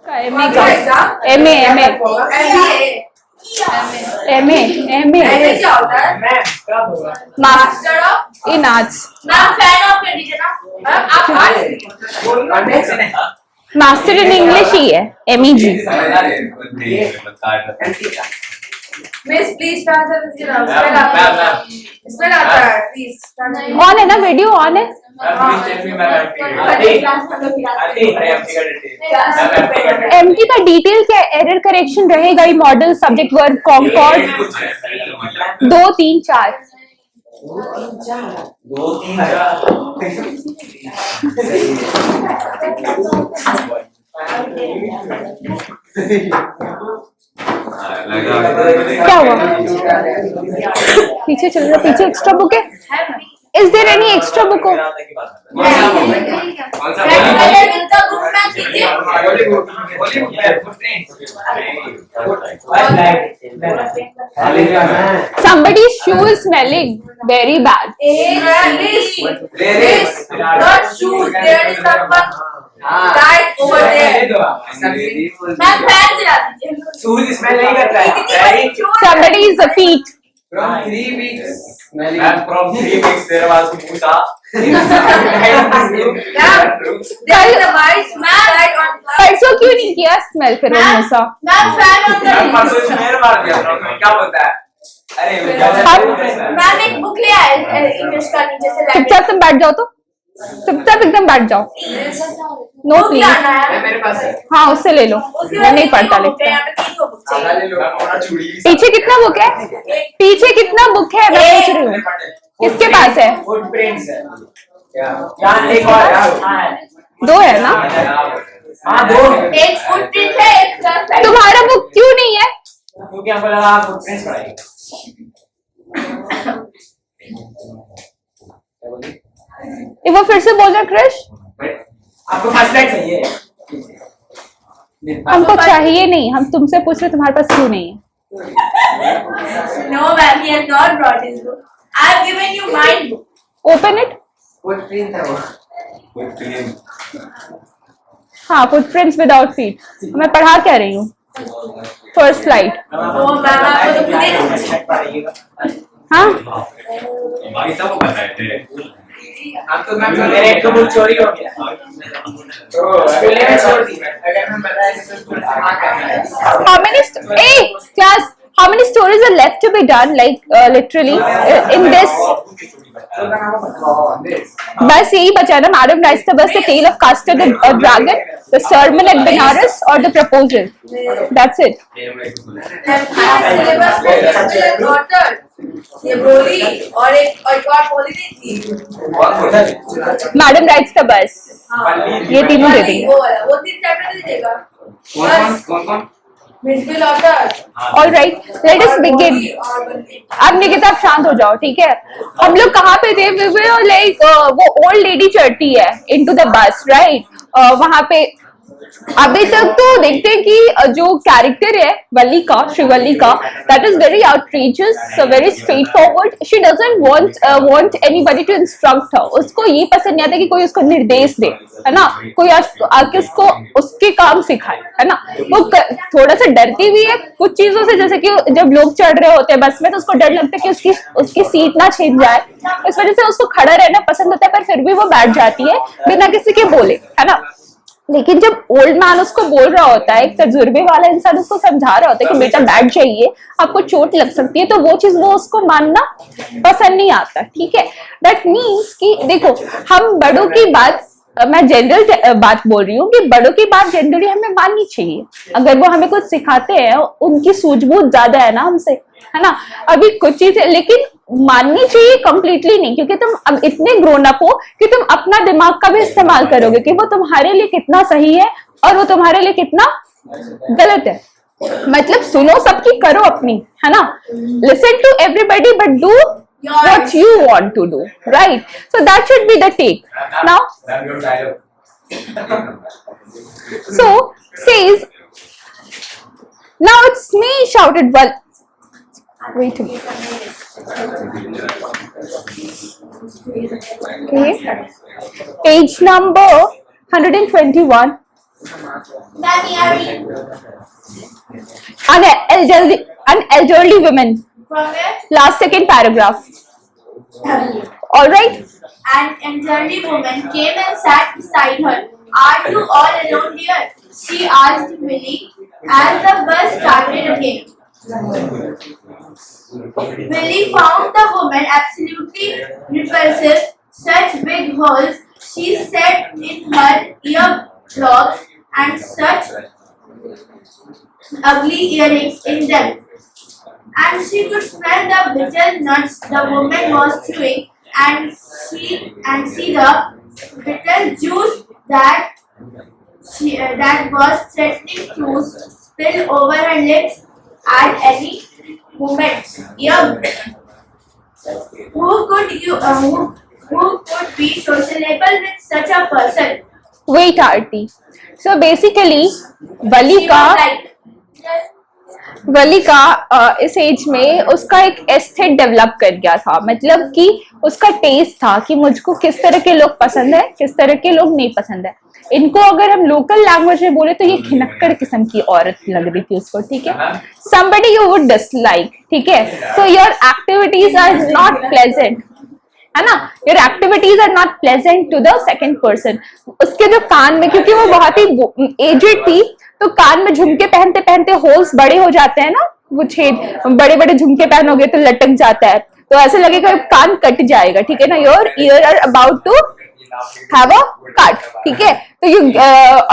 MA का MA MA MA MA क्या होता है? Master in arts ma'am fan of कर दीजिए ना। आप मास्टर इन इंग्लिश ही है एमईजी। मिस प्लीज ट्रांसफर दीजिए ना। इसमें आता है प्लीज। ऑन है ना वीडियो ऑन है। एमटी का डिटेल क्या है? एरर करेक्शन रहेगा ही, मॉडल सब्जेक्ट वर्ब कॉन्कॉर्ड 2 3 4 क्या हुआ? पीछे चल रहा, पीछे एक्स्ट्रा बुक है। Is there any extra book? Somebody's shoe is smelling very bad. Not shoes. There is someone right over there. मैं फैन चला दीजिए। शूज स्मेल नहीं करता है। Somebody's feet. From 3 weeks smelling. From 3 weeks there was Musa. There is a white smell right on. परसों क्यों नहीं किया स्मेल फिर वो मूसा? मैम फैन ऑन कर परसों स्मेल मार दिया क्या बोलता है? अरे मैम एक बुक ले आए इंग्लिश का नीचे से चुपचाप तुम बैठ जाओ, तो चुपचाप एकदम बैठ जाओ। No please. मेरे पास है। हाँ उससे ले लो, मैं नहीं पढ़ता लिखता। पीछे कितना बुक है? पीछे कितना बुक है मैं पूछ रही हूँ। किसके पास है? फुटप्रिंट्स है। यहाँ एक और है। 2 है ना? हाँ 2 एक फुटप्रिंट है एक सर्फ। तुम्हारा बुक क्यों नहीं है? क्योंकि हमको लगा आप फुटप्रिंट्स पढ़ाएंगे। वो फिर से बोल रहा क्रिश, आपको फर्स्ट लाइट चाहिए? हमको चाहिए नहीं, हम तुमसे पूछ रहे तुम्हारे पास क्यों नहीं है। No ma'am, he has not brought his book. I have given you my book. Open it. Footprint है वो। हाँ फुटप्रिंट्स विदाउट फीट। मैं पढ़ा क्या रही हूँ? First slide. Oh ma'am, आपको तो खुद ही हाँ आप तो मैम मेरे एक तो बुक चोरी हो गया तो स्कूल में छोड़ दी। अगर मैं बताया तो स्कूल से वहाँ करना है। how many stories are left to be done, like literally in this? बस यही बचा ना, madam rides the bus, the tale of custard the dragon, the sermon at Benares और the proposal. That's it. Syllabus में डॉटर ये बोली और एक और बोली नहीं थी। मैडम राइट्स द बस, ये तीनों दे देंगे। वो 3 चैप्टर दे देगा। कौन middle order. All right, let us begin. अब निकिता आप शांत हो जाओ, ठीक है? हम लोग कहाँ पे थे? लाइक वो ओल्ड लेडी चढ़ती है इनटू द बस, राइट? वहां पे अभी तक तो देखते हैं कि जो कैरेक्टर है वल्ली का, श्रीवल्ली का, that is very outrageous, very straightforward. She doesn't want anybody to instruct her. उसको ये पसंद नहीं आता कि कोई उसको निर्देश दे, है ना? कोई आके उसको उसके काम सिखाए, है ना? वो थोड़ा सा डरती भी है कुछ चीजों से, जैसे कि जब लोग चढ़ रहे होते हैं बस में तो उसको डर लगता है कि उसकी सीट ना छिन जाए, इस वजह से उसको खड़ा रहना पसंद होता है, पर फिर भी वो बैठ जाती है बिना किसी के बोले, है ना? लेकिन जब ओल्ड मैन उसको बोल रहा होता है, एक तजुर्बे वाला इंसान उसको समझा रहा होता है कि बेटा बैठ जाइए, आपको चोट लग सकती है, तो वो चीज वो उसको मानना पसंद नहीं आता, ठीक है? दैट मीन्स कि देखो, हम बड़ों की बात, मैं जनरल बात बोल रही हूँ कि बड़ों की बात जनरली हमें माननी चाहिए। अगर वो हमें कुछ सिखाते हैं, उनकी सूझबूझ ज्यादा है ना हमसे, है ना? अभी कुछ चीजें लेकिन माननी चाहिए, कंप्लीटली नहीं, क्योंकि तुम अब इतने ग्रोन अप हो कि तुम अपना दिमाग का भी इस्तेमाल करोगे कि वो तुम्हारे लिए कितना सही है और वो तुम्हारे लिए कितना गलत है। मतलब सुनो सबकी, करो अपनी, है ना? Listen to everybody but do what you want to do, right? So that should be the take. Now so says, now it's me, shouted Val. Wait a minute. Okay, page number 121. Ma'am, Yari. An elderly woman. From where? Last second paragraph. All right. An elderly woman came and sat beside her. Are you all alone here? She asked Willie as the bus started again. Willie found the woman absolutely repulsive. Such big holes she set in her earlobes and such ugly earrings in them. And she could smell the bitter nuts the woman was chewing and see the bitter juice that was threatening to spill over her lips at any moment. Who could be sociable with such a person? Wait, Aarti. So basically, Wali She was का इस as में उसका एक aesthete develop कर गया था, मतलब कि उसका टेस्ट था कि मुझको किस तरह के लोग पसंद है, किस तरह के लोग नहीं पसंद है। इनको अगर हम लोकल लैंग्वेज में बोले तो ये खिनक्कड़ किस्म की औरत लग रही थी उसको, ठीक है। somebody you would dislike, ठीक है। so your activities are not pleasant, है ना, your activities are not pleasant to the second person। उसके जो कान में, क्योंकि वो बहुत ही एजेड थी, तो कान में झुमके पहनते पहनते होल्स बड़े हो जाते हैं ना, वो छेद, बड़े बड़े झुमके पहनोगे तो लटक जाता है, तो ऐसे लगेगा कान कट जाएगा, ठीक है ना। Your ear are about to have a cut, ठीक है। तो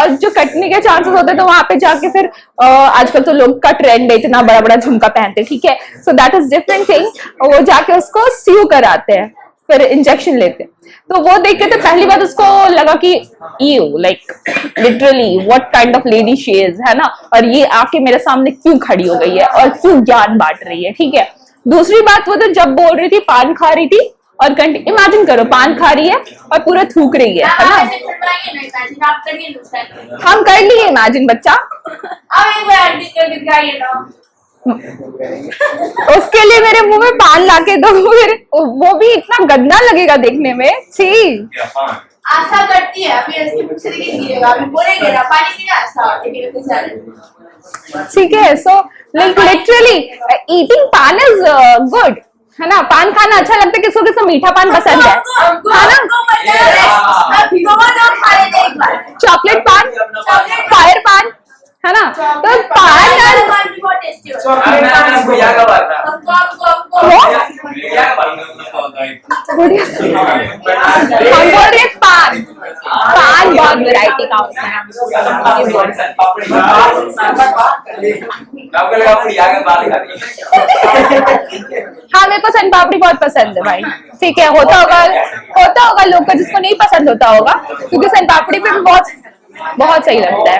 और जो कटने के चांसेस होते हैं तो वहां पे जाके फिर आजकल तो लोग का ट्रेंड है, इतना बड़ा बड़ा झुमका पहनते, ठीक है। So that is different thing. वो जाके उसको सीव कराते हैं, फिर इंजेक्शन लेते हैं। तो वो देख के तो पहली बार उसको लगा कि you like literally what kind of lady she is, है ना, और ये आके मेरे सामने क्यों खड़ी हो गई है और क्यों ज्ञान बांट रही है, ठीक है। दूसरी बात, वो तो जब बोल रही थी पान खा रही थी और इमेजिन करो पान खा रही है और पूरा थूक रही है ना। हम कर लिए इमेजिन बच्चा, उसके लिए मेरे मुंह में पान लाके दो, वो भी इतना गंदा लगेगा देखने में, छी। आशा करती है अभी इसके पीछे लेके गिरेगा, अभी बोलेंगे ना पानी पीना आशा, ठीक है। सो लाइक लिटरली ईटिंग पान इज गुड, है ना। पान खाना अच्छा लगता है, किसको किसको मीठा पान पसंद है ना। चॉकलेट पान, फायर पान, है ना। तो पान हम बोल रहे पान, पान बहुत वैरायटी का होता है। हाँ, मेरे को सन पापड़ी बहुत पसंद है भाई, ठीक है। होता होगा लोग को जिसको नहीं पसंद होता होगा, क्योंकि सन पापड़ी पे भी बहुत सही लगता है।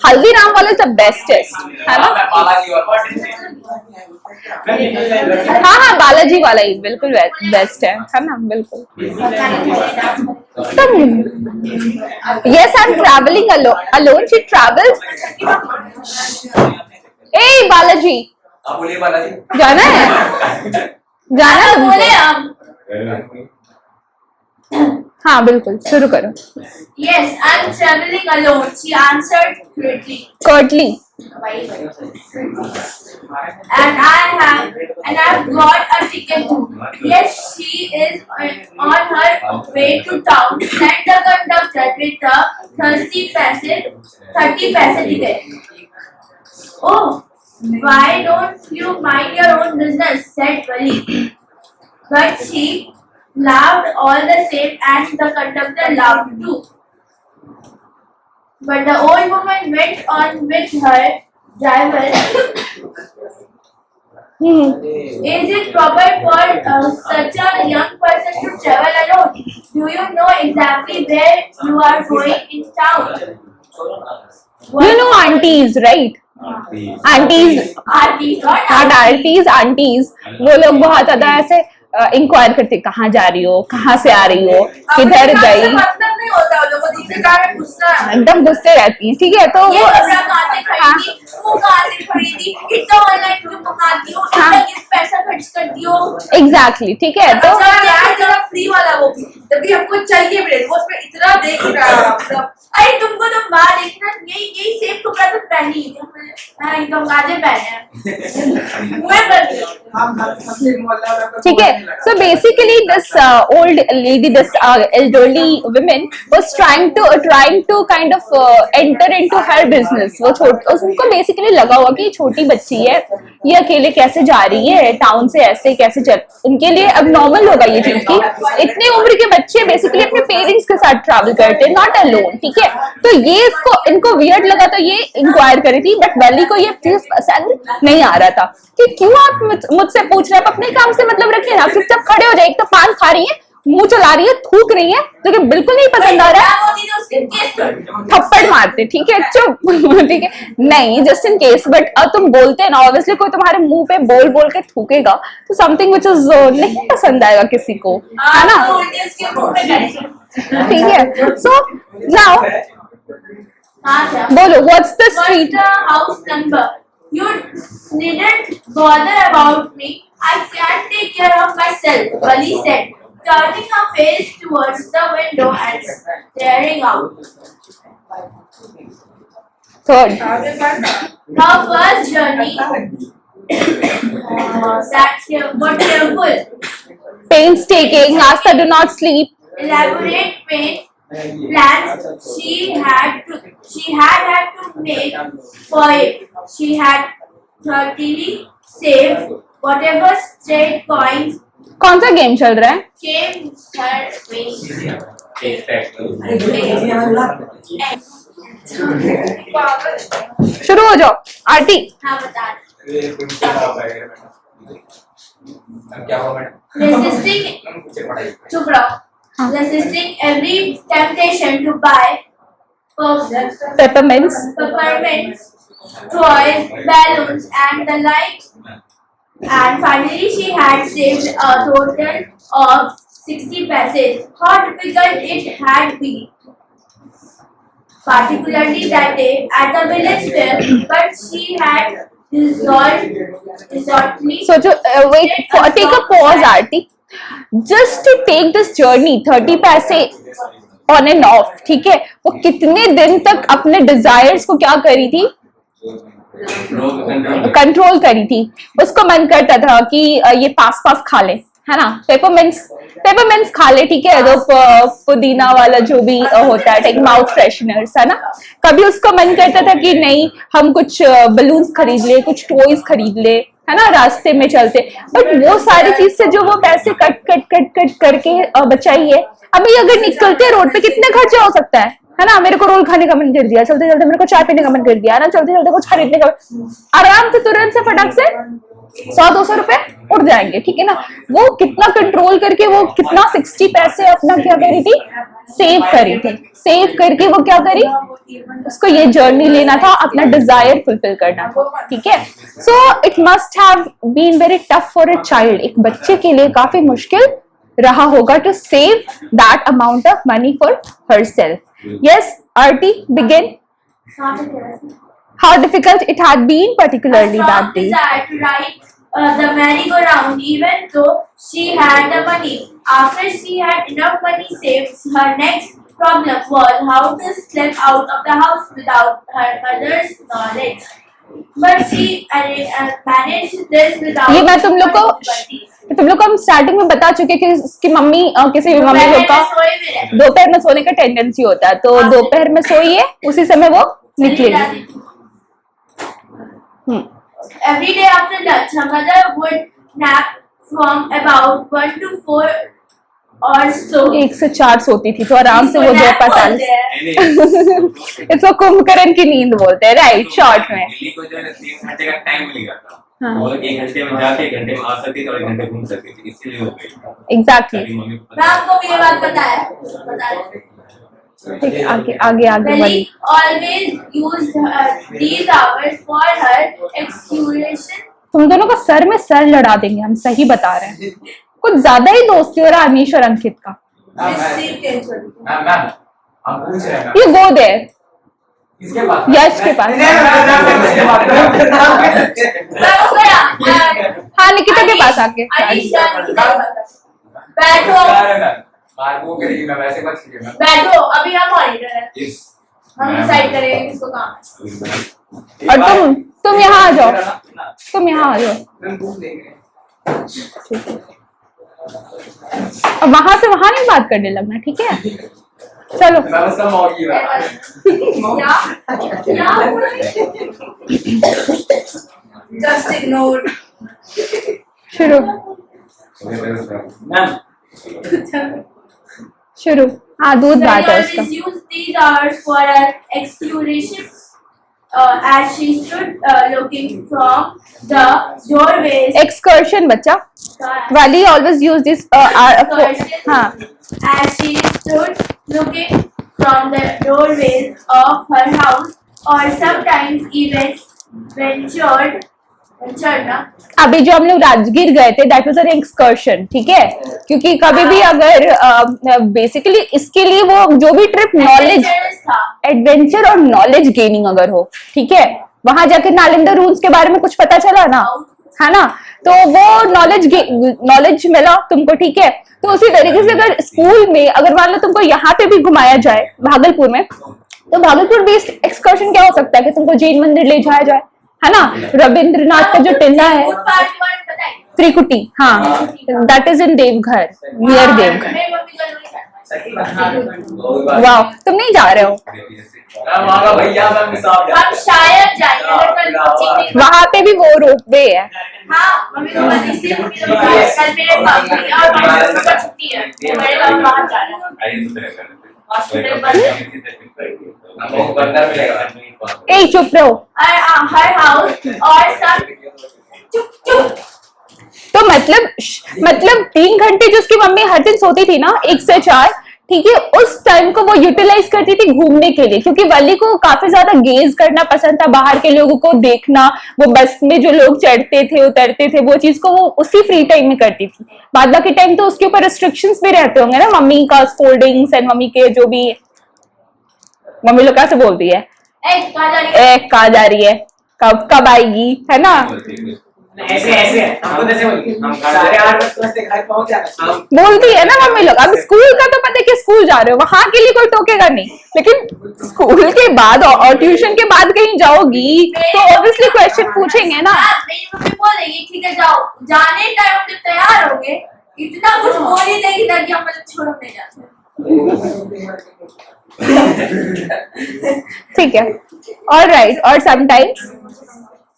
हल्दीराम वाला द बेस्टेस्ट, है ना। हाँ, बालाजी वाला ही बिल्कुल बेस्ट है ना, बिल्कुल। Yes, I am travelling alone, she travels. ए बालाजी, जाना है, बोले हम। हाँ बिल्कुल, शुरू करो। Yes, I'm traveling alone. She answered curtly. And I've got a ticket too. Yes, she is on her way to town. Said the conductor with the 30 paise ticket. Oh, why don't you mind your own business? Said Wali. But she laughed all the same, and the conductor laughed too. But the old woman went on with her driver. Is it proper for such a young person to travel alone? Do you know exactly where you are going in town? You know aunties, right? Aunties, वो लोग बहुत ज्यादा ऐसे inquire करते, कहाँ जा रही हो, कहाँ से आ रही हो, किधर गई, नहीं होता वो लोगों दूसरे कार में घुसना, एकदम गुस्से रहती है, ठीक है। तो ये कपड़ा कहाँ से खरीदी, वो कहाँ से खरीदी, इतना ऑनलाइन क्यों मंगाती हो, इतना पैसा खर्च करती हो। एग्जैक्टली, ठीक है। तो जरा फ्री वाला वो भी, जबकि हमको चाहिए ब्रेड, वो उसमें इतना देख रहा है। मतलब अरे तुमको तो बाहर देखना यही सेम कपड़ा तो पहनी है हाँ एकदम गाजे पहने हैं मुझे ठीक है. So basically this old lady, this elderly woman was trying to kind of enter into her business. वो उनको basically लगा हुआ कि ये छोटी बच्ची है, ये अकेले कैसे जा रही है टाउन से, ऐसे कैसे चल, उनके लिए अब नॉर्मल होगा ये चीज की इतनी उम्र के बच्चे बेसिकली अपने पेरेंट्स के साथ ट्रैवल करते हैं, नॉट अलोन. ठीक है, तो ये इनको वियर्ड लगा तो ये इंक्वायर करी थी, बट वली को ये चीज पसंद नहीं आ रहा था कि क्यों आप मुझसे पूछ रहे हैं, अपने काम से मतलब रखिए ना, चुपचाप खड़े हो जाए. एक तो पान खा रही है, मुंह चला रही है, थूक रही है, जो कि बिल्कुल नहीं पसंद आ रहा है, थप्पड़ मारते. ठीक है, चुप. ठीक है, नहीं जस्ट इन केस, बट अब तुम बोलते हैं ना, ऑब्वियसली कोई तुम्हारे मुंह पे बोल बोल के थूकेगा तो समथिंग विच इज नहीं पसंद आएगा किसी को, है ना. ठीक है, सो नाउ बोलो, what's the street house number. You needn't bother about me. I can take care of myself, Wali said, turning her face towards the window and staring out. Third, Her first journey. But careful. painstaking, Asta do not sleep. Elaborate plans she had had to make for it. She had thoughtfully saved whatever stray coins कौन सा game चल रहा है? came her way. शुरू हो जाओ आरती. हाँ बता. क्या हुआ मैडम? चुप रहो. Resisting every temptation to buy Peppermints. peppermints, toys, balloons, and the like. And finally, she had saved a total of 60 paise. How difficult it had been, particularly that day at the village fair. But she had resolutely. So wait, take a pause, Aarti. Just to take this journey, 30 पैसे on end of. ठीक है, वो कितने दिन तक अपने desires को क्या करी थी, कंट्रोल करी थी. उसको मन करता था कि ये पास खा ले, है ना, पेपरमिंट्स खा ले. ठीक है, तो पुदीना वाला जो भी होता है, टेक माउथ फ्रेशनर्स, है ना. कभी उसको मन करता था कि नहीं हम कुछ बलून्स खरीद ले, कुछ टॉयज खरीद ले, है ना, रास्ते में चलते. बट वो सारी चीज से जो वो पैसे कट करके बचाई है, अभी अगर निकलते रोड पे कितने खर्चा हो सकता है ना. मेरे को रोल खाने का मन कर दिया, चलते चलते मेरे को चाय पीने का मन कर दिया ना, चलते चलते कुछ खरीदने का, आराम से तुरंत से फटाक से 100-200 रुपए उड़ जाएंगे. ठीक है ना, वो कितना कंट्रोल करके वो कितना 60 पैसे अपना क्या करी थी, सेव करी थी. सेव करके वो क्या करी, उसको ये जर्नी लेना था, अपना डिजायर फुलफिल करना था. ठीक है, so it must have been very tough for a child. एक बच्चे के लिए काफी मुश्किल रहा होगा to save that amount of money for herself. Yes Aarti, begin. How difficult it had been, particularly that day. Desire to ride the merry-go-round, even though she had the money. After she had enough money saved, her next problem was how to step out of the house without her mother's knowledge. But she managed this without. ये मैं तुम लोग को हम starting में बता चुके कि उसकी मम्मी, किसी भी मम्मी लोग का दोपहर में सोने का टेंडेंसी होता है, तो दोपहर में सोइए, उसी समय वो निकलेगी. Every day after lunch, her mother would nap from about 1 to 4 or so. 1 से 4 सोती थी, तो आराम से वो 2-5 इसको कुंभकर्ण की नींद बोलते हैं, राइट, शॉर्ट में. दिल्ली को जो है 3 घंटे का टाइम मिल गया था, और 1 घंटे में जाके 1 घंटे में आ सकती थी और 1 घंटे घूम सकती थी, इसलिए हो गई. एग्जैक्टली. आपको भी ये बात पता है. आगे Belly वाली. always used these hours for her excursion. तुम दोनों का सर में सर लड़ा देंगे, हम सही बता रहे हैं. कुछ ज्यादा ही दोस्ती हो रहा है अनीश और अंकित का. मैम हम पूछ रहे हैं. You go there. किसके पास? यश के पास. हाँ, निकिता के पास आके. बैठो. बात वो करेगी, मैं वैसे मत सीखेगा। बैठो, अभी हम मॉनिटर है, हम डिसाइड करेंगे किसको काम है। और तुम यहाँ आ जाओ, तुम यहाँ आ जाओ। हम पूछ लेंगे। अब वहां से वहां नहीं बात करने लगना, ठीक है? चलो मैं बस कम होगी जस्ट इग्नोर। शुरू मैम शुरू। हाँ, दूध When बात है always उसका। use these hours for her explorations, as she stood looking from the doorways. Excursion बच्चा वाली ऑलवेज यूज दिस। हाँ, As she stood looking from the doorways of her house, or sometimes even ventured ना। अभी जो हम लोग राजगीर गए थे दैट वाज एन एक्सकर्शन, ठीक है? क्योंकि कभी भी अगर बेसिकली इसके लिए वो जो भी ट्रिप नॉलेज Adventurous था। एडवेंचर और नॉलेज गेनिंग अगर हो, ठीक है, वहां जाके नालंदा रूल्स के बारे में कुछ पता चला ना, है ना, तो वो नॉलेज मिला तुमको, ठीक है? तो उसी तरीके से अगर स्कूल में अगर मान लो तुमको यहाँ पे भी घुमाया जाए भागलपुर में, तो भागलपुर बेस्ड एक्सकर्शन क्या हो सकता है कि तुमको जैन मंदिर ले जाया जाए, है ना, रविंद्रनाथ का जो टिल्ला है, Good part के बारे में बताइए। त्रिकुटी, हाँ, that is in Deoghar, near Deoghar. मेरी मम्मी का नहीं करना। वाह, तुम नहीं जा रहे हो? मांगा भैया मैं मिसाल हम शायद जाएंगे अगर कल कोचिंग नहीं। वहां पे भी वो रोपवे है। हाँ, मम्मी को बता इसलिए मम्मी को बताया कल मेरे पापा की और मम्मी को छुट्टी है, तो मेरे पापा बाहर जा रहे हैं। बंदर मिलेगा। ए चुप रहो। हर हाउस और सब चुप चुप। तो मतलब 3 घंटे जो उसकी मम्मी हर दिन सोती थी ना 1 से 4, ठीक है, उस टाइम को वो यूटिलाइज करती थी घूमने के लिए, क्योंकि वली को काफी ज्यादा गेज करना पसंद था, बाहर के लोगों को देखना, वो बस में जो लोग चढ़ते थे उतरते थे, वो चीज को वो उसी फ्री टाइम में करती थी। बाद बाकी टाइम तो उसके ऊपर रिस्ट्रिक्शंस भी रहते होंगे ना, मम्मी का स्कोल्डिंग्स एंड मम्मी के जो भी, मम्मी लोग कैसे बोलती है, कहाँ जा रही है? कहाँ जा रही है, कब आएगी, है ना, ऐसे ऐसे हमको कैसे बोलेंगे? हम 8:30 बजे घर पहुंच जाना। बोलती है ना मम्मी लोग। अब स्कूल का तो पता है कि स्कूल जा रहे हो, वहां के लिए कोई टोकेगा नहीं, लेकिन स्कूल के बाद और ट्यूशन के बाद कहीं जाओगी तो ऑब्वियसली क्वेश्चन पूछेंगे ना। मेरी मम्मी बोलेगी ठीक है जाओ, जाने टाइम जब तैयार होगे इतना कुछ बोल ही देगी ना कि हम मतलब छोड़ो नहीं जाते। ठीक है, ऑलराइट। और sometimes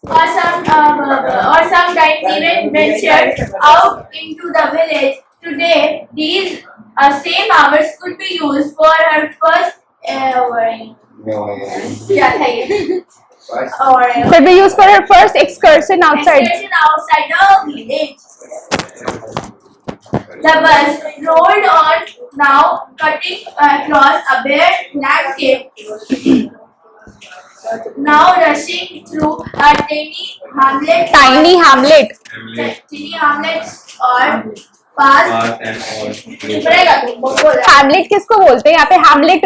or sometimes even ventured out into the village. Today, these same hours could be used for her first क्या था ये? और could be used for her first excursion outside. excursion outside the village. The bus rolled on, now cutting across a bare landscape. Now rushing through a tiny hamlet और पास Hamlet किसको बोलते हैं? यहाँ पे हैमलेट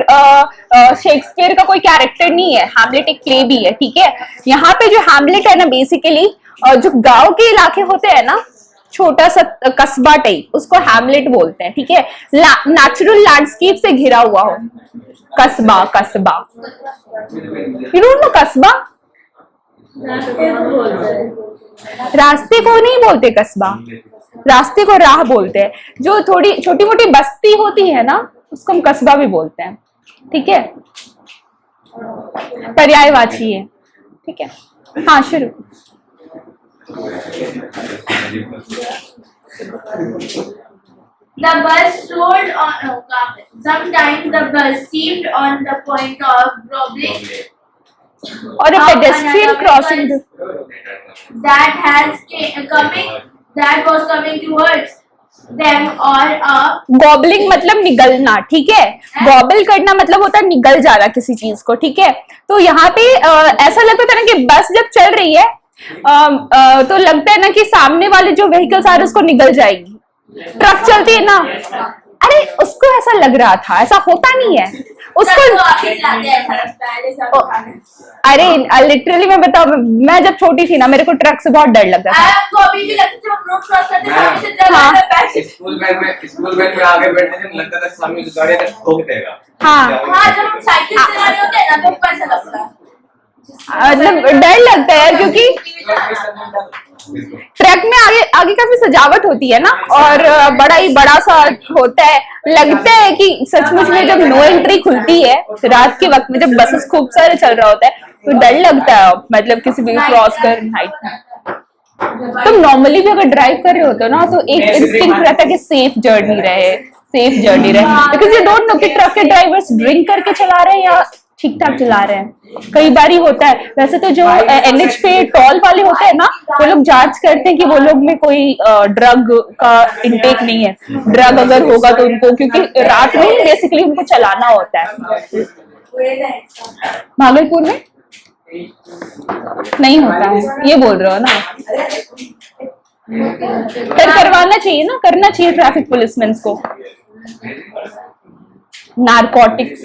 शेक्सपियर का कोई character नहीं है, हैमलेट एक प्ले भी है, ठीक है? यहाँ पे जो हैमलेट है ना, बेसिकली जो गांव के इलाके होते हैं ना, छोटा सा कस्बा टाइप, उसको हैमलेट बोलते हैं, ठीक है? नेचुरल लैंडस्केप से घिरा हुआ हो, कस्बा। यू डोंट नो कस्बा? रास्ते को नहीं बोलते कस्बा, रास्ते को राह बोलते हैं। जो थोड़ी छोटी मोटी बस्ती होती है ना, उसको हम कस्बा भी बोलते हैं, ठीक है? पर्यायवाची है, ठीक है? हाँ, शुरू। The bus rolled on. Sometimes the bus seemed on the point of wobbling. Or a pedestrian crossing the... that was coming towards them, or a Goblin मतलब निगलना, ठीक है? गॉबल करना मतलब होता है निगल जाना किसी चीज को, ठीक है? तो यहाँ पे ऐसा लगता था ना कि बस जब चल रही है तो लगता है ना कि सामने वाले जो व्हीकल्स आ रहे उसको निगल जाएगी। ट्रक चलती है ना, अरे उसको ऐसा लग रहा था, ऐसा होता नहीं है, उसको तो आगे चलाते हैं, ऐसा लगता है जैसे आप खाने। अरे लिटरली मैं बताऊं, मैं जब छोटी थी ना मेरे को ट्रक से बहुत डर लगता था। आपको अभी भी लगता है जब हम रोड क्रॉस करते हैं सामने से ट्रक हाँ। आता है, बैक स्कूल बैग में आगे बैठे थे, लगता था सामने से गाड़ी तक ठोक देगा। हाँ। हाँ, जब हम साइकिल चला रहे होते हैं ना तो ऊपर से लगता है। मतलब डर लगता है यार, क्योंकि ट्रक में आगे आगे काफी सजावट होती है ना, और बड़ा ही बड़ा सा होता है। लगता है कि सचमुच में जब नो एंट्री खुलती है रात के वक्त में, जब बसेस खूब सारे चल रहा होता है, तो डर लगता है मतलब किसी भी क्रॉस कर नाइट में। तुम नॉर्मली भी अगर ड्राइव कर रहे होते हो ना, तो एक इंस्टिंक्ट रहता है कि सेफ जर्नी रहे, सेफ जर्नी रहे, बिकॉज यू डोंट नो कि ट्रक के ड्राइवर्स ड्रिंक करके चला रहे हैं या ठीक ठाक चला रहे हैं। कई बार ही होता है। वैसे तो जो एनएच पे टोल वाले होते हैं ना, वो लोग जांच करते हैं कि वो लोग में कोई ड्रग का इंटेक नहीं है। ड्रग अगर होगा तो उनको, क्योंकि रात में बेसिकली उनको चलाना होता है। भागलपुर में नहीं होता है, ये बोल रहे हो ना? करवाना चाहिए ना, करना चाहिए ट्रैफिक पुलिसमैन को, नारकोटिक्स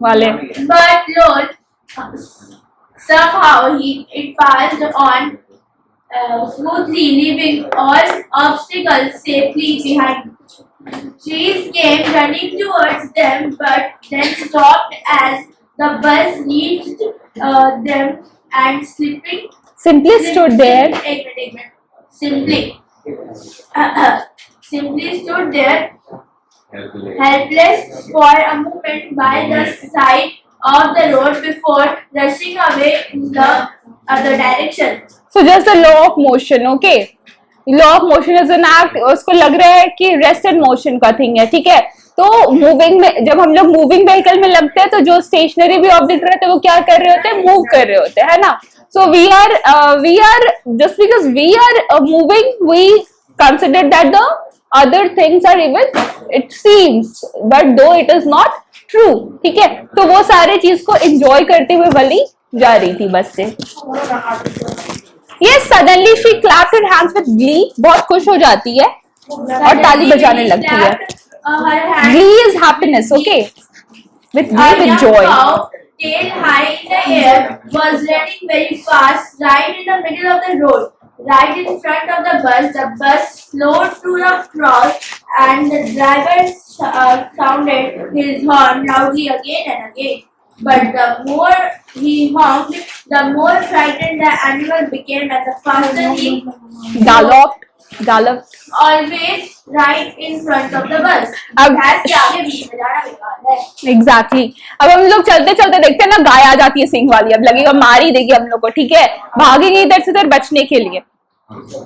वाले। But Lord, somehow it passed on smoothly, leaving all obstacles safely behind. Trees came running towards them, but then stopped as the bus reached them and Simply stood there. Simply stood there, helpless for a moment by the side of the road before rushing away in the other direction. So just the law of motion, okay? Law of motion is an act. उसको लग रहा है कि rest and motion का thing है, ठीक है? तो मूविंग में, जब हम लोग मूविंग व्हीकल में लगते हैं तो जो स्टेशनरी भी ऑब्जेक्ट रहते हैं वो क्या कर रहे होते हैं? मूव कर रहे होते हैं, है ना? So we are just because we are moving, we consider that the other things are even, it seems, but though it is not true, ठीक है? तो वो सारे चीज को एंजॉय करते हुए वली जा रही थी बस से। Yes, suddenly she clapped her hands with glee, बहुत खुश हो जाती है और ताली बजाने लगती है। Glee is happiness, okay? With glee, with joy. Tail high in the air, was running very fast right in the middle of the road, right in front of the bus slowed to a crawl, and the driver sounded his horn loudly again and again. But the more he honked, the more frightened the animal became, and the faster he galloped, always right in front of the bus. अब exactly अब हम लोग चलते चलते देखते हैं ना, गाय आ जाती है सिंह वाली, अब लगेगा मार ही देगी हम लोग को, ठीक है? भागेंगे इधर से उधर बचने के लिए।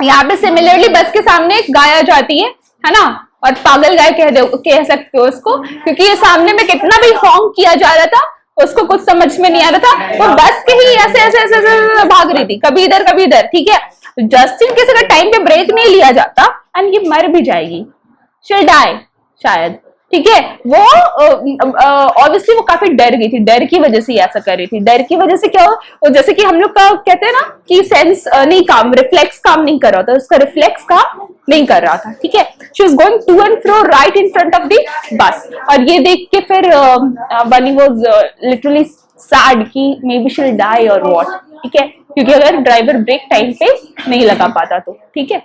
यहाँ पे सिमिलरली बस के सामने एक गाय आ जाती है ना, और पागल गाय कह सकते हो उसको, क्योंकि ये सामने में कितना भी हॉन्क किया जा रहा था, उसको कुछ समझ में नहीं आ रहा था। वो बस के ही ऐसे ऐसे ऐसे, ऐसे भाग रही थी, कभी इधर कभी इधर, ठीक है? जस्ट इन केस अगर टाइम पे ब्रेक नहीं लिया जाता एंड ये मर भी जाएगी, she'll die शायद, ठीक है? वो ऑब्वियसली वो काफी डर गई थी, डर की वजह से ऐसा कर रही थी। डर की वजह से क्या हो, जैसे कि हम लोग का कहते हैं ना कि सेंस नहीं काम, रिफ्लेक्स काम नहीं कर रहा था, उसका रिफ्लेक्स काम नहीं कर रहा था, ठीक है? She was going to and fro right in front of the bus, और ये देख के फिर बनी वाज लिटरली सैड कि maybe she will die और व्हाट, ठीक है? क्योंकि अगर ड्राइवर ब्रेक टाइम पे नहीं लगा पाता तो, ठीक है?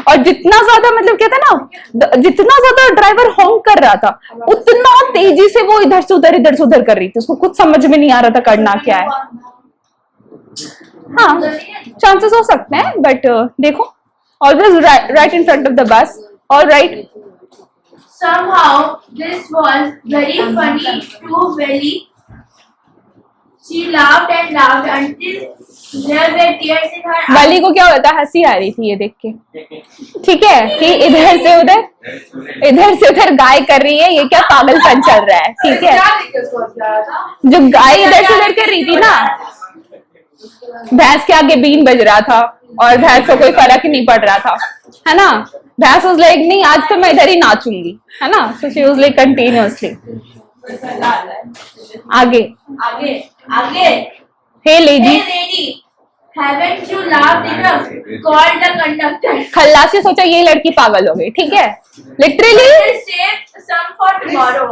और जितना ज्यादा मतलब कहते हैं ना, जितना ज्यादा ड्राइवर हॉन्क कर रहा था, उतना तेजी से वो इधर से उधर कर रही थी, उसको कुछ समझ में नहीं आ रहा था करना क्या है। हाँ, चांसेस हो सकते हैं, बट देखो, always right in front of the बस, all right. Somehow this was very funny to Belly. She laughed and laughed until there were tears in her eyes. वली को क्या होता, हंसी आ रही थी ये देख के, ठीक है? कि इधर से उधर गाय कर रही है, ये क्या पागलपन चल रहा है, ठीक है? जो गाय इधर से उधर कर रही थी ना, भैंस के आगे बीन बज रहा था और भैंस को कोई फर्क नहीं पड़ रहा था, है ना? भैंस वाज लाइक नहीं, आज तो मैं इधर ही नाचूंगी, है ना? So she was like continuously आगे। Hey lady, Haven't you laughed enough? Called the conductor. खल्लासी सोचा ये लड़की पागल हो गई, ठीक है, literally. We'll save some for tomorrow.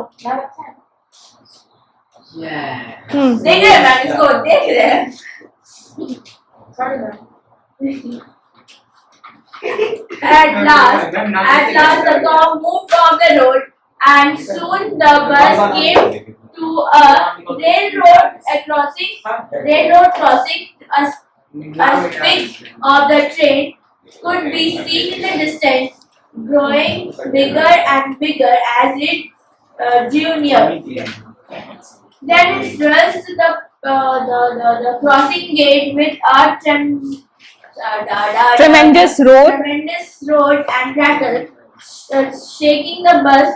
देख रहे हैं मैम इसको, देख रहे हैं। At last the car moved off the road, and soon the bus came to a railroad crossing. A spit of the train could be seen in the distance, growing bigger and bigger as it drew near. Then it rushed the crossing gate with a tremendous roar and rattle, shaking the bus.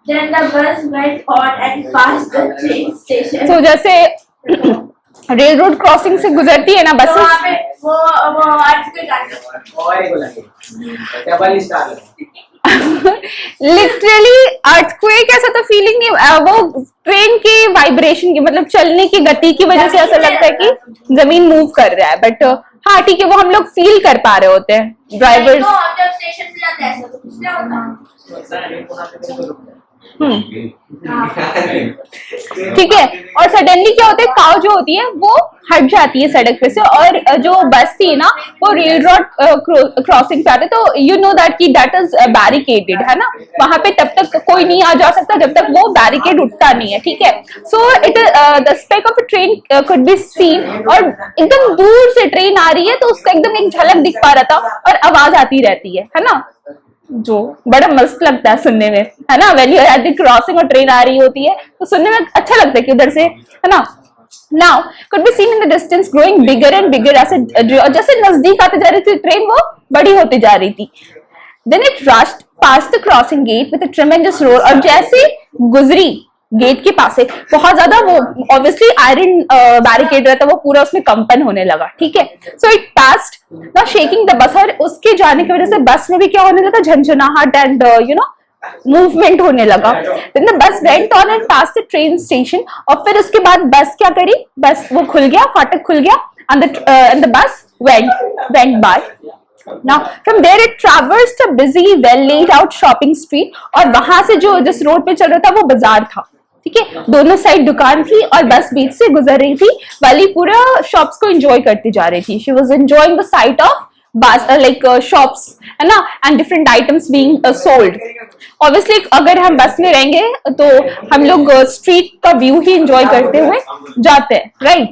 Then the bus went on and passed the train station. तो जैसे rail road crossing से गुजरती है ना तो buses, वहाँ पे वो आज के गाने और एक बोला डबल स्टार लिटरली अर्थक्वेक ऐसा तो फीलिंग नहीं, वो ट्रेन के वाइब्रेशन की, मतलब चलने की गति की वजह से ऐसा लगता है कि जमीन मूव कर रहा है, बट हाँ ठीक है, वो हम लोग फील कर पा रहे होते हैं ड्राइवर्स। तो हम जब स्टेशन पे जाते हैं ऐसा तो कुछ नहीं होता। ठीक है, और सडनली क्या होता है, काव जो होती है वो हट जाती है सड़क पे से, और जो बस थी ना वो रेल रोड क्रॉसिंग पे आते, तो यू नो दैट की दैट इज बैरिकेडेड है ना, वहां पे तब तक कोई नहीं आ जा सकता जब तक वो बैरिकेड उठता नहीं है, ठीक है। So it the speck of a train could be seen, और एकदम दूर से ट्रेन आ रही है तो उसका एकदम एक झलक दिख पा रहा था, और आवाज आती रहती है ना, जो बड़ा मस्त लगता है सुनने में, है ना, when you are at the crossing और ट्रेन आ रही होती है तो सुनने में अच्छा लगता है कि उधर से, है ना। Now could be seen in the distance growing bigger and bigger, ऐसे जैसे नजदीक आते जा रही थी ट्रेन वो बड़ी होती जा रही थी। Then it rushed past the crossing gate with a tremendous roar, और जैसे गुजरी गेट के पास से बहुत ज्यादा, वो ऑब्वियसली आयरन बैरिकेड रहता है, वो पूरा उसमें कंपन होने लगा, ठीक है। So it passed now shaking the bus, और उसके जाने की वजह से बस में भी क्या होने लगा, झंझनाहट एंड यू नो मूवमेंट होने लगा। Then the bus went on and pass the train station, और फिर उसके बाद बस क्या करी, बस वो खुल गया, फाटक खुल गया, and the bus went by. Now from there it traversed a busy, well laid out shopping street, और वहां से जो जिस रोड पे चल रहा था वो बाजार था, ठीक है, दोनों साइड दुकान थी और बस बीच से गुजर रही थी, वाली पूरा शॉप्स को एंजॉय करती जा रही थी। She was enjoying the site of बस लाइक शॉप्स, है ना, and different items being sold. Obviously अगर हम बस में रहेंगे तो हम लोग स्ट्रीट का व्यू ही एंजॉय करते हुए जाते हैं, right.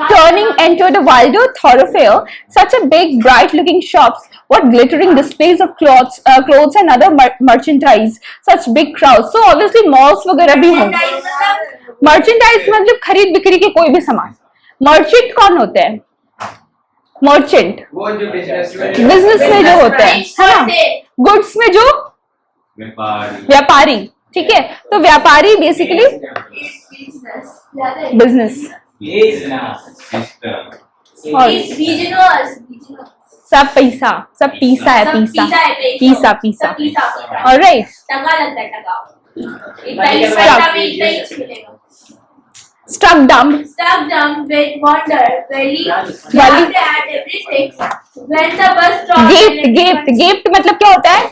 Turning entered a wilder thoroughfare, such a big, bright-looking shops, what glittering displays of clothes and other merchandise, such big crowds. So obviously malls वगैरह भी होंगे। Merchandise मतलब खरीद बिक्री के कोई भी सामान। Merchant कौन होते हैं? Merchant वो जो बिजनेस में जो होते हैं, है ना, गुड्स में जो व्यापारी, ठीक है, तो व्यापारी बेसिकली बिजनेस सब पैसा, सब पीसा है, पीसा alright. Struck dumb with wonder, Wally laughed at everything. When the bus stopped, गेप्ट मतलब क्या होता है,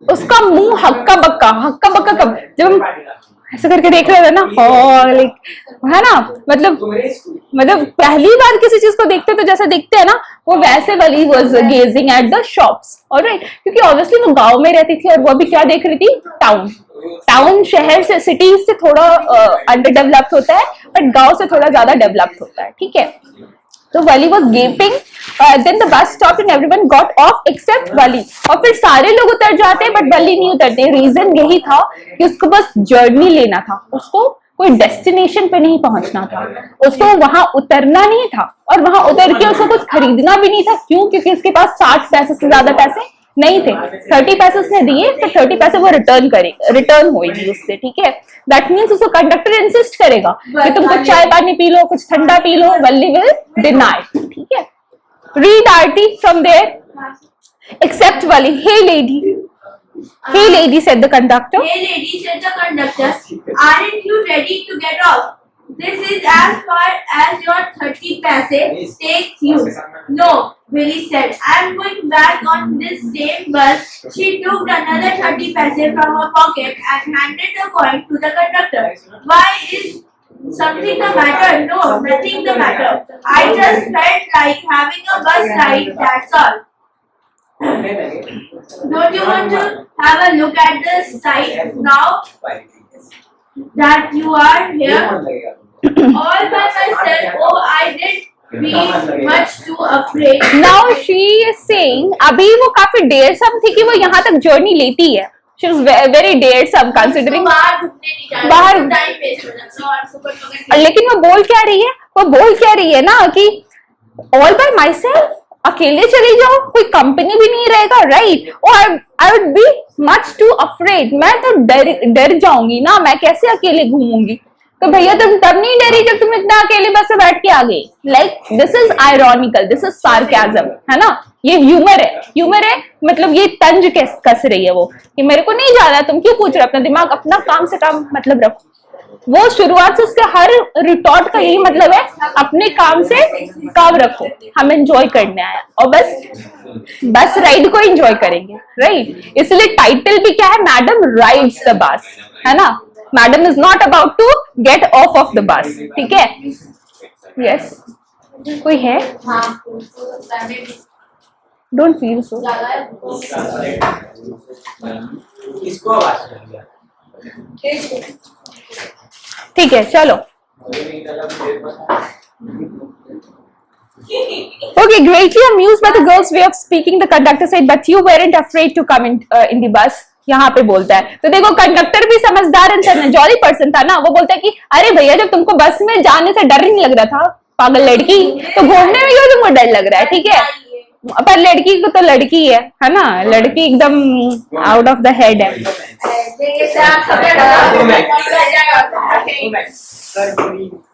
उसका मुंह हक्का बक्का कब जब हम ऐसा करके देख रहे थे ना, लाइक है ना, मतलब पहली बार किसी चीज को देखते तो जैसा देखते हैं ना, वो वैसे Valli was gazing at the shops, alright, क्योंकि ऑब्वियसली वो गांव में रहती थी और वो भी क्या देख रही थी, टाउन शहर से, सिटीज से थोड़ा अंडर डेवलप्ड होता है, बट गांव से थोड़ा ज्यादा डेवलप्ड होता है, ठीक है। तो Valli was gaping, then the bus stop and everyone got off except Valli, और फिर सारे लोग उतर जाते हैं बट वाली नहीं उतरते। रीजन यही था कि उसको बस जर्नी लेना था, उसको कोई डेस्टिनेशन पे नहीं पहुंचना था, उसको वहां उतरना नहीं था, और वहां उतर के उसको कुछ खरीदना भी नहीं था। क्यों? क्योंकि उसके पास 60 पैसे से ज्यादा पैसे नहीं थे। 30 पैसे उसने दिए, फिर 30 पैसे वो रिटर्न होगी उससे, ठीक है। दैट मीन्स उसको कंडक्टर इंसिस्ट करेगा कि तुम कुछ चाय पानी पी लो, कुछ ठंडा पी लो, वल्ली विल डिनाई, ठीक है। Read Aarti from there, except Valli, hey lady said the conductor. Hey lady, said the conductor, aren't you ready to get off? This is as far as your 30 paise takes you. No, Willie said. I'm going back on this same bus. She took another 30 paise from her pocket and handed the coin to the conductor. Why is something the matter? No, nothing the matter. I just felt like having a bus ride, that's all. Don't you want to have a look at the site now that you are here? All by myself. Oh, I did be much too afraid. Now she is saying अभी वो काफी डेयरसम थी कि वो यहाँ तक journey लेती है. She was very daresome considering. बाहर घूमने नहीं जा बाहर- रही, टाइम वेस्ट हो जाता है और सुपर पकड़ लेकिन वो बोल क्या रही है? वो बोल क्या रही है ना कि all by myself, अकेले चली जाओ, कोई कंपनी भी नहीं रहेगा, राइट? और I would be much to afraid. मैं तो डर जाऊंगी ना, मैं कैसे अकेले घूमूंगी? तो भैया तुम तब नहीं डरी जब तुम इतना अकेले बस में बैठ के आ गई. Like this is ironical, this is sarcasm, है ना? ये ह्यूमर है, ह्यूमर है, मतलब ये तंज कस रही है वो कि मेरे को नहीं जाना, तुम क्यों पूछ रहे हो? अपना दिमाग, अपना काम से काम मतलब रखो. वो शुरुआत से उसके हर रिटॉर्ट का यही मतलब है, अपने काम से काम रखो, हम एंजॉय करने आए और बस राइड को एंजॉय करेंगे, राइट? इसलिए टाइटल भी क्या है? मैडम राइड्स द बस, है ना? Madam is not about to get off the bus, ठीक है? यस, कोई है? हाँ, डोंट फील सो. इसको आवाज ठीक है, चलो. Okay, greatly amused by the girl's way of speaking, the conductor said, "But you weren't afraid to come in the bus." यहाँ पे बोलता है, तो देखो कंडक्टर भी समझदार इंसान, जॉली पर्सन था ना. वो बोलता है कि अरे भैया जब तुमको बस में जाने से डर नहीं लग रहा था, पागल लड़की, तो घूमने में क्यों तुमको डर लग रहा है? ठीक है, पर लड़की को तो लड़की है ना? लड़की एकदम आउट ऑफ द हेड है.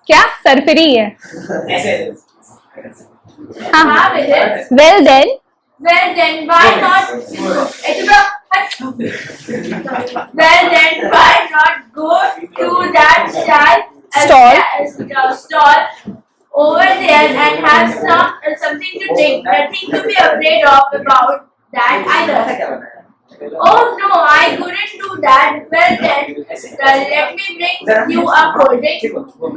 क्या सरफरी है? हाँ. Well then, Well then, why not? Well then, why not go to that stall over there and have something to drink? Nothing to be afraid of about that either. Oh no, I couldn't do that. Well then, let me bring you a cold drink.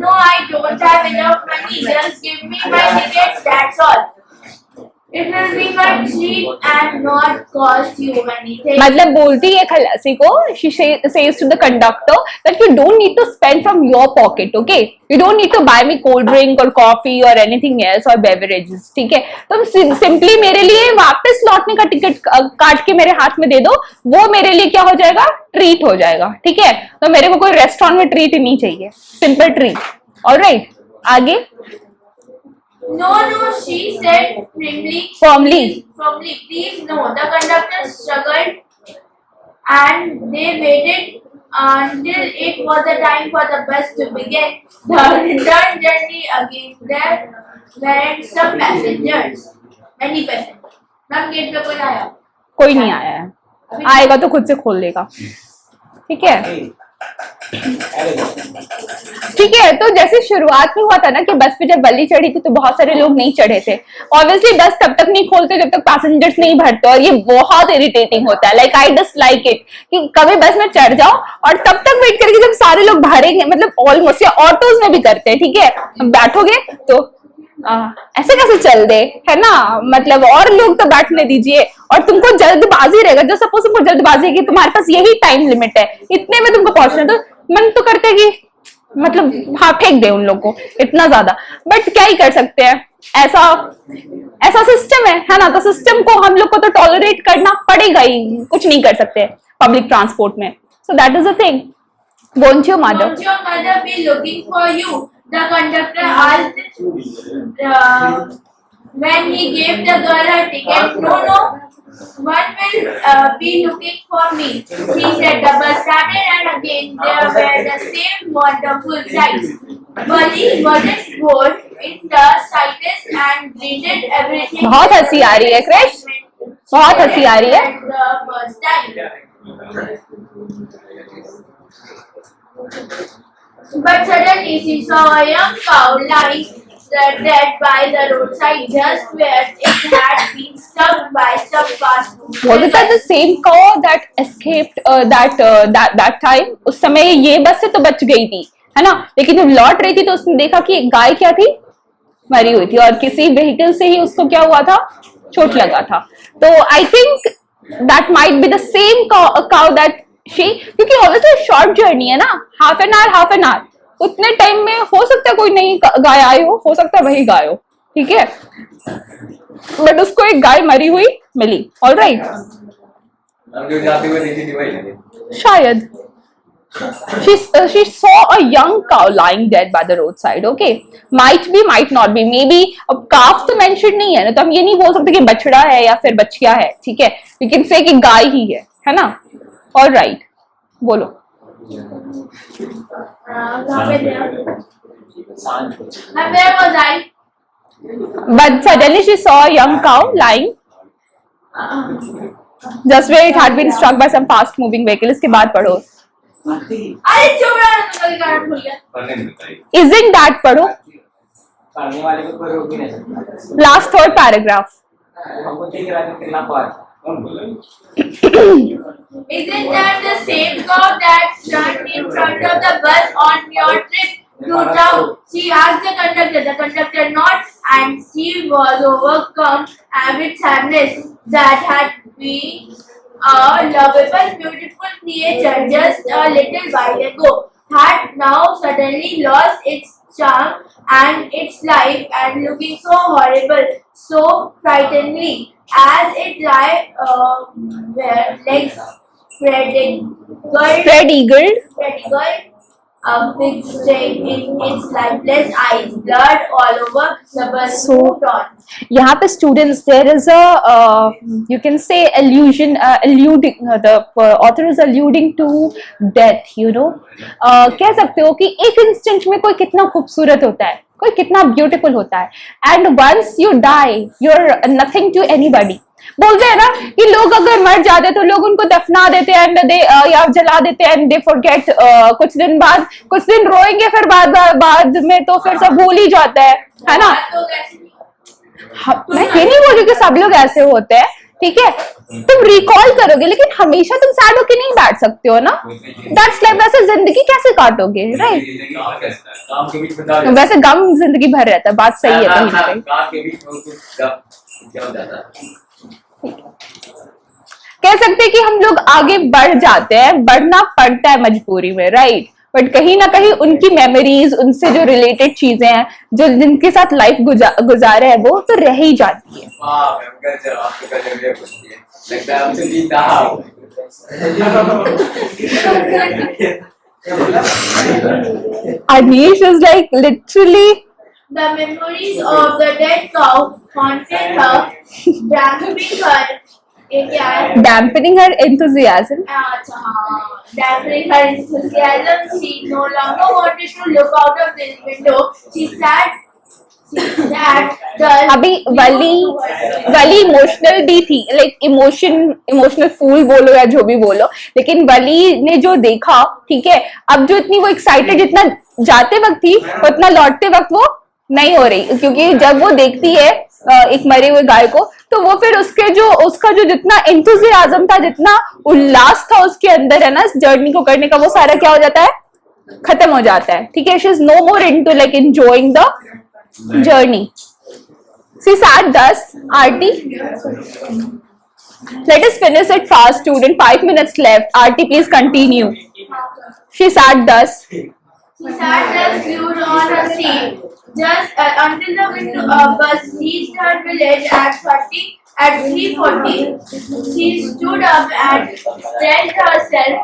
No, I don't have enough money. Just give me my tickets. That's all. It will be my treat and not cost you anything. मतलब बोलती है खलासी को, she says to the conductor that you don't need to spend from your pocket, okay? You don't need to buy me cold drink or coffee or anything else or beverages, ठीक है? तुम simply मेरे लिए वापस लौटने का ticket काट के मेरे हाथ में दे दो, वो मेरे लिए क्या हो जाएगा? ट्रीट हो जाएगा, ठीक है? तो मेरे को कोई रेस्टोरेंट में ट्रीट नहीं चाहिए, सिंपल ट्रीट. ऑलराइट, आगे. No, she said Firmly. Please, no. The conductor struggled and they waited until it was the time for the bus to begin the return journey again. There were some passengers. Many passengers. Ma'am gate पे कोई आया? कोई नहीं आया है, आएगा तो खुद से खोल लेगा, ठीक है? ठीक है, तो जैसे शुरुआत में हुआ था ना कि बस पे जब वली चढ़ी थी तो बहुत सारे लोग नहीं चढ़े थे. ऑब्वियसली बस तब तक नहीं खोलते जब तक पैसेंजर्स नहीं भरते, और ये बहुत इरिटेटिंग होता है. लाइक आई डिसलाइक इट कि कभी बस में चढ़ जाओ और तब तक वेट करके जब सारे लोग भरेंगे, मतलब ऑलमोस्ट, या ऑटोज में भी करते हैं, ठीक है? बैठोगे तो ऐसे कैसे चल दे, है ना? मतलब और लोग तो बैठने दीजिए, और तुमको जल्दबाजी रहेगा. जो सपोज तुमको जल्दबाजी है कि तुम्हारे पास यही टाइम लिमिट है, इतने में तुमको पहुंचना, तो मन तो करता है कि मतलब हाँ फेंक दे उन लोग को इतना ज्यादा. बट क्या ही कर सकते हैं, ऐसा सिस्टम है ना? तो सिस्टम को हम लोग को तो टॉलरेट करना पड़ेगा ही, कुछ नहीं कर सकते पब्लिक ट्रांसपोर्ट में. So that is the thing. Won't your mother be looking for you? The conductor asked when he gave the girl her ticket. No, one will be looking for me. She said. The bus started and again there were the same wonderful sights. Wally wasn't bored in the slightest and greeted everything. बहुत हंसी आ रही है क्रिश, बहुत हंसी आ रही है. The first time. But suddenly she saw a young cow lying dead by the roadside, just where it had been stuck by some fast food. Was it that the same cow that escaped that time? उस समय ये बस से तो बच गई थी, है ना? लेकिन जब लौट रही थी तो उसने देखा कि एक गाय क्या थी, मरी हुई थी, और किसी व्हीकल से ही उसको क्या हुआ था, चोट लगा था. तो I think that might be the same cow that she, क्योंकि ऑब्वियसली शॉर्ट जर्नी है ना, हाफ एन आवर, उतने टाइम में हो सकता है कोई नई गाय आई हो सकता है वही गाय हो, ठीक है, बट उसको एक गाय मरी हुई मिली. ऑलराइट, हम जो जाते हुए देखी थी वही लगे. शायद she saw a young cow lying dead by the roadside. Okay, might be, might not be, maybe. अब calf तो mention नहीं है ना, तो हम ये नहीं बोल सकते कि बछड़ा है या फिर बछिया है, ठीक है, लेकिन से कि गाय ही है ना. All right, बोलो. And where was I? But suddenly she saw a young cow lying just where it had been struck by some fast moving vehicle. इसके बाद पढ़ो. अरे चुप रहो, तुम्हारी गाड़ी भूल गया. पढ़ने नहीं बताइए. Isn't that पढ़ो. पढ़ने वाले को कोई रोक भी नहीं सकता. Last third paragraph. हमको देख रहा था कितना पार. कौन बोला? Isn't that the same cow that turned in front of the bus on your trip to town? She asked the conductor. The conductor nodded, and she was overcome with sadness that had been a lovable, beautiful creature just a little while ago had now suddenly lost its charm and its life, and looking so horrible, so frighteningly, as it lay with legs spread eagled, fixing in its lifeless eyes, blood all over the bus moved on. यहाँ पे students, there is a you can say alluding the author is alluding to death, you know. कह सकते हो कि एक instant में कोई कितना खूबसूरत होता है, कोई कितना beautiful होता है, and once you die, you're nothing to anybody. बोलते हैं ना कि लोग अगर मर जाते तो लोग उनको दफना देते हैं, या जला देते हैं, एंड दे फॉरगेट. कुछ दिन रोएंगे, फिर बाद में तो फिर सब भूल ही जाता है ना. मैं ये नहीं बोल रही कि सब लोग ऐसे होते हैं, ठीक है, तुम रिकॉल करोगे, लेकिन हमेशा तुम सैड होके नहीं बैठ सकते हो ना. दैट्स लाइक, वैसे जिंदगी कैसे काटोगे, राइट. वैसे गम जिंदगी भर रहता है, बात सही है. कहीं ना कहीं कार के बीच में कुछ क्या हो जाता है. कह सकते हैं कि हम लोग आगे बढ़ जाते हैं, बढ़ना पड़ता है मजबूरी में, राइट. बट कहीं ना कहीं उनकी मेमोरीज, उनसे जो रिलेटेड चीजें हैं, जो जिनके साथ लाइफ गुजारे हैं, वो तो रह ही जाती है. Anish is like literally. The memories of the dead cow haunted her, dampening her enthusiasm. Dampening her enthusiasm. She no longer wanted to look out of this window. She sat. अभी वली emotional भी थी, like emotional fool बोलो या जो भी बोलो, लेकिन वली ने जो देखा, ठीक है, अब जो इतनी वो एक्साइटेड जितना जाते वक्त थी उतना लौटते वक्त वो नहीं हो रही, क्योंकि जब वो देखती है एक मरे हुए गाय को, तो वो फिर उसका जो जितना एंथुसियाज्म था, जितना उल्लास था उसके अंदर है ना इस जर्नी को करने का, वो सारा क्या हो जाता है, खत्म हो जाता है. ठीक है, she is no more into like enjoying the journey. She sat thus, Aarti. Let us finish it fast, student. 5 minutes left. Aarti, please continue. She sat thus. She sat thus, glued on her seat, just until the window bus reached her village at 3:40. She stood up and stretched herself.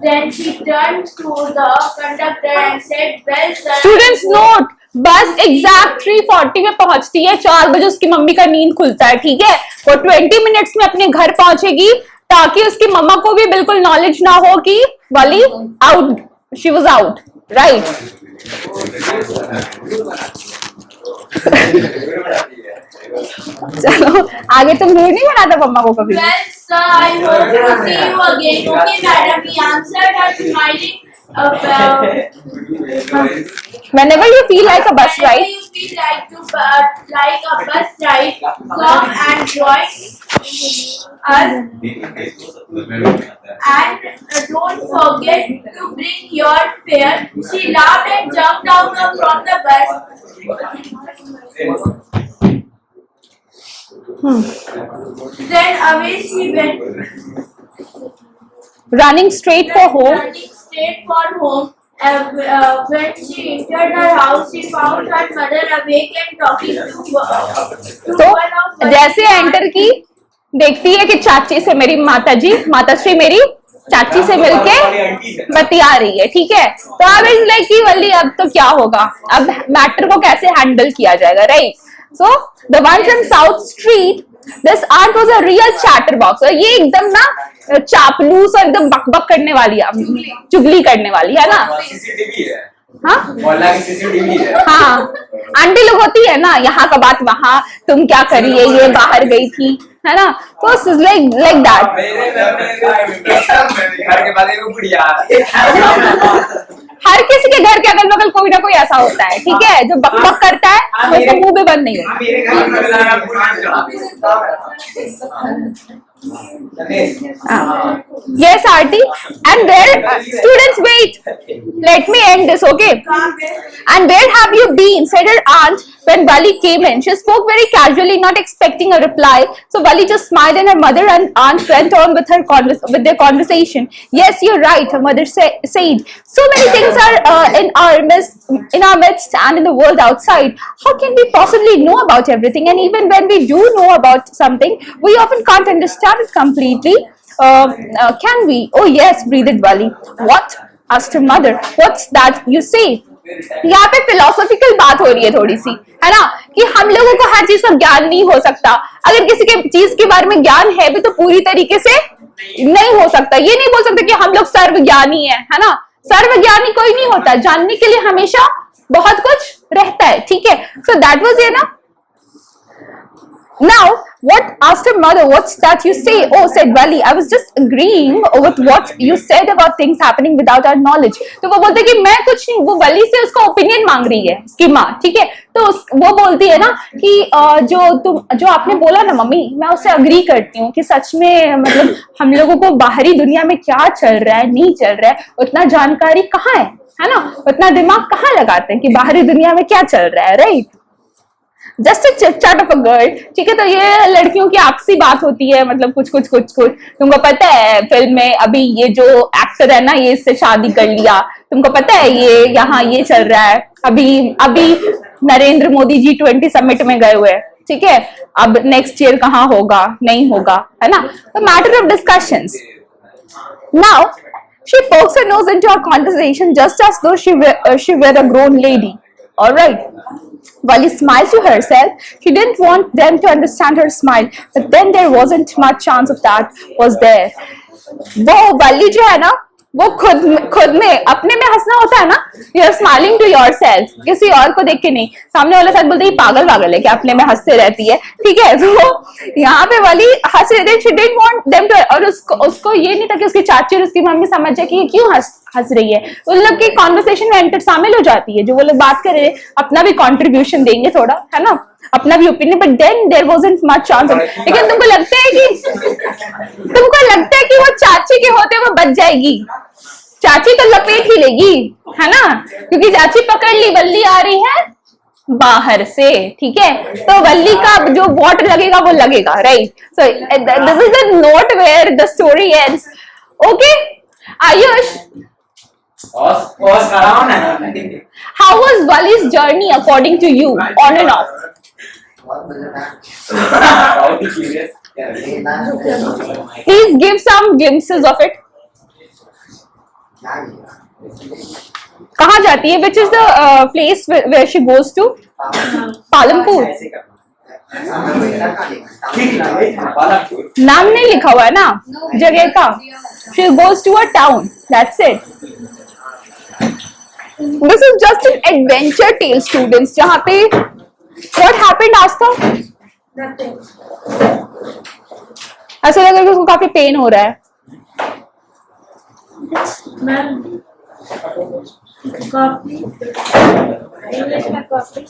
Then she turned to the conductor and said, "Well, sir." Students note. बस exact 3:40 में पहुंचती है, 4 बजे उसकी mummy का नींद खुलता है, ठीक है, वो 20 मिनट्स में अपने घर पहुंचेगी, ताकि उसकी मम्मा को भी बिल्कुल नॉलेज ना हो कि वाली out, she was out, right. चलो आगे. तुम रूड नहीं बनाता मम्मा को कभी? Well, sir, I hope to see you again. Okay, madam, he answered her, smiling Whenever you feel like a bus whenever ride, you feel like a bus ride, come and join us. And don't forget to bring your fare. She laughed and jumped out from the bus. Then away she went, running straight for home. running straight for home. When she entered her house, she found her mother awake and talking to तो one of her जैसे enter की, देखती है कि चाची से मेरी माताश्री मेरी चाची से मिलके बतिया रही है, ठीक है। तो अब इज लाइक कि वल्ली अब तो क्या होगा, अब मैटर को कैसे हैंडल किया जाएगा, right. So the one from south street, this aunt was a real chatterbox. और ये एकदम ना चापलूस और एकदम बकबक करने वाली है, चुगली करने वाली है ना। सीसीटीवी है, हाँ मोहल्ला की सीसीटीवी है। हाँ, आंटी लोग होती है ना, यहाँ का बात वहाँ, तुम क्या करिए, ये बाहर गई थी, है ना। तो लाइक दैट। घर के बाद एक बुढ़िया हर किसी के घर के अगल बगल कोई ना कोई ऐसा होता है, ठीक है, जो बकबक करता है तो उसका मुंह भी बंद नहीं होता। मेरे घर में Yes, Aarti. And where students wait. Let me end this, okay? And where have you been? Said her aunt when Vali came in. She spoke very casually, not expecting a reply. So Vali just smiled, and her mother and aunt went on with their conversation. Yes, you're right. Her mother said, "So many things are in our midst and in the world outside. How can we possibly know about everything? And even when we do know about something, we often can't understand it completely. Can we?" "Oh yes," breathed Vali. "What?" asked her mother. "What's that you say?" यहाँ पे philosophical बात हो रही है थोड़ी सी, है ना, कि हम लोगों को हर चीज का ज्ञान नहीं हो सकता। अगर किसी के चीज के बारे में ज्ञान है भी तो पूरी तरीके से नहीं हो सकता। ये नहीं बोल सकते कि हम लोग सर्वज्ञानी है ना। सर्वज्ञानी कोई नहीं होता, जानने के लिए हमेशा बहुत कुछ रहता है, ठीक है। सो दैट वाज ये ना। Now, what asked her mother, "What's that you say?" "Oh," said Vali, "I was just agreeing with what you said about things happening without our knowledge." तो वो बोलते कि मैं कुछ नहीं, वो वली से उसका ओपिनियन मांग रही है उसकी माँ, ठीक है। तो वो बोलती है ना कि जो आपने बोला ना मम्मी, मैं उससे अग्री करती हूँ कि सच में मतलब हम लोगों को बाहरी दुनिया में क्या चल रहा है, नहीं चल रहा है, उतना जानकारी कहाँ है ना, उतना दिमाग कहाँ लगाते हैं कि बाहरी दुनिया में क्या चल रहा है, right. Just a chit chat of a girl, ठीक है। तो ये लड़कियों की आपसी बात होती है, मतलब कुछ तुमको पता है फिल्म में अभी ये जो एक्टर है ना, ये इससे शादी कर लिया, तुमको पता है ये यहाँ ये चल रहा है, अभी नरेंद्र मोदी G20 समिट में गए हुए, ठीक है। अब नेक्स्ट ईयर कहाँ होगा, नहीं होगा, है ना। तो matter of discussions. Now she pokes her nose into our conversation just as though she were a grown lady. All right. Vali smiled to herself. She didn't want them to understand her smile, but then there wasn't much chance of that, was there? वो वली जो है ना, वो खुद में अपने में हंसना होता है ना। You are smiling to yourself, किसी और को देख के नहीं। सामने वाला साथ बोलते ही पागल है कि अपने में हंसते रहती है, ठीक है। तो यहाँ पे वाली हंस रहे थे, she didn't want them to, और उसको ये नहीं था कि उसकी चाची और उसकी मम्मी समझ जाए कि ये क्यों हंस रही है। उन लोग की कॉन्वर्सेशन में एंटर शामिल हो जाती है, जो वो लोग बात कर रहे हैं, अपना भी कॉन्ट्रीब्यूशन देंगे थोड़ा, है ना, अपना भी opinion. But then there wasn't much chance. लेकिन तुमको लगता है कि वो चाची के होते वो बच जाएगी? चाची तो लपेट ही लेगी, है ना, क्योंकि चाची पकड़ ली, वल्ली आ रही है बाहर से, ठीक है। तो वल्ली का जो वॉट लगेगा वो लगेगा, right. So this is the note where the story ends. Okay Ayush, how was Vali's journey according to you, on and off? Please give some glimpses of it. कहाँ जाती है? Which is the place where she goes to? Palampur. नाम नहीं लिखा हुआ है ना जगह का। She goes to a town. That's it. This is just an adventure tale, students. जहाँ पे what happened, आस्था? ऐसा लग रहा है कि उसको काफी पेन हो रहा है। कॉफी इंग्लिश में कॉफी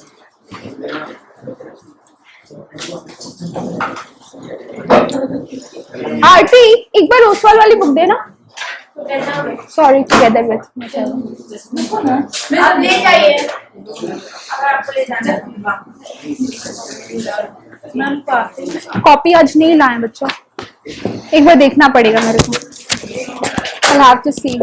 आरती एक बार ओसवाल वाली बुक देना। Sorry, together with. आप ले जाइए अगर आपको ले जाना है। मैम कॉपी आज नहीं लाए बच्चों, एक बार देखना पड़ेगा मेरे को। I'll have to see.